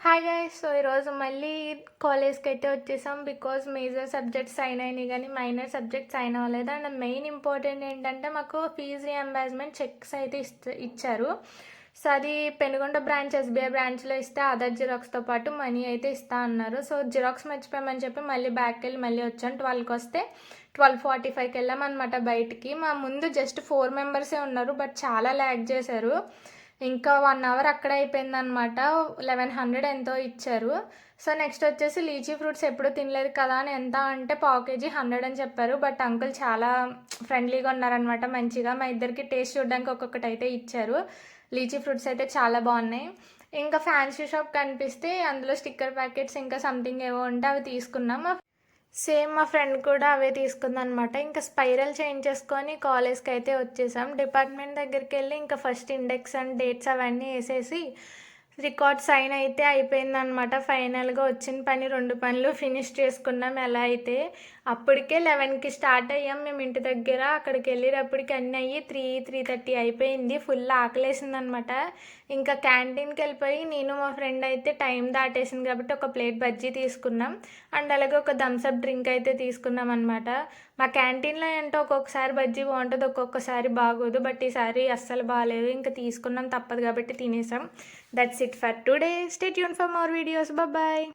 Hi guys. So ఈరోజు మళ్ళీ కాలేజ్కి అయితే వచ్చేసాం. బికాజ్ మేజర్ సబ్జెక్ట్స్ సైన్ అయినాయి కానీ మైనర్ సబ్జెక్ట్స్ సైన్ అవ్వలేదు. అండ్ మెయిన్ ఇంపార్టెంట్ ఏంటంటే మాకు ఫీజు రియంబర్స్మెంట్ చెక్స్ అయితే ఇచ్చారు. సో అది పెనుగొండ బ్రాంచ్ ఎస్బీఐ బ్రాంచ్లో ఇస్తే ఆధార్ జిరాక్స్తో పాటు మనీ అయితే ఇస్తా అన్నారు. సో జిరాక్స్ మర్చిపోయామని చెప్పి మళ్ళీ బ్యాక్కి వెళ్ళి మళ్ళీ వచ్చాను. 12కి వస్తే 12:45కి వెళ్ళామన్నమాట బయటికి. మా ముందు జస్ట్ 4 మెంబర్సే ఉన్నారు, బట్ చాలా ల్యాగ్ చేశారు. ఇంకా 1 అవర్ అక్కడ అయిపోయిందనమాట. 1100 ఎంతో ఇచ్చారు. సో నెక్స్ట్ వచ్చేసి లీచీ ఫ్రూట్స్ ఎప్పుడు తినలేదు కదా అని ఎంత అంటే పావు కేజీ 100 అని చెప్పారు. బట్ అంకుల్ చాలా ఫ్రెండ్లీగా ఉన్నారనమాట, మంచిగా మా ఇద్దరికి టేస్ట్ చూడడానికి ఒక్కొక్కటి అయితే ఇచ్చారు. లీచీ ఫ్రూట్స్ అయితే చాలా బాగున్నాయి. ఇంకా ఫ్యాన్సీ షాప్ కనిపిస్తే అందులో స్టిక్కర్ ప్యాకెట్స్ ఇంకా సంథింగ్ ఏవో ఉంటే అవి తీసుకున్నాం. సేమ్ మా ఫ్రెండ్ కూడా అవే తీసుకుందనమాట. ఇంకా స్పైరల్ చేంజ్ చేసుకొని కాలేజ్కి అయితే వచ్చేసాం. డిపార్ట్మెంట్ దగ్గరికి వెళ్ళి ఇంకా ఫస్ట్ ఇండెక్స్ అండ్ డేట్స్ అవన్నీ వేసేసి రికార్డ్ సైన్ అయితే అయిపోయిందనమాట. ఫైనల్గా వచ్చిన పని 2 పనులు ఫినిష్ చేసుకున్నాం. ఎలా అయితే అప్పటికే 11కి స్టార్ట్ అయ్యాం మేము ఇంటి దగ్గర. అక్కడికి వెళ్ళేటప్పటికి అన్నీ అయ్యి 3:30 అయిపోయింది. ఫుల్ ఆకలేసిందనమాట. ఇంకా క్యాంటీన్కి వెళ్ళిపోయి నేను మా ఫ్రెండ్ అయితే టైం దాటేసింది కాబట్టి ఒక ప్లేట్ బజ్జీ తీసుకున్నాం. అండ్ అలాగే ఒక థమ్స్అప్ డ్రింక్ అయితే తీసుకున్నాం అనమాట. మా క్యాంటీన్లో ఏంటో ఒక్కొక్కసారి బజ్జీ బాగుంటుంది, ఒక్కొక్కసారి బాగోదు. బట్ ఈసారి అస్సలు బాగాలేదు. ఇంకా తీసుకున్నాం, తప్పదు కాబట్టి తినేసాం. That's it for today. Stay tuned for more videos. Bye bye.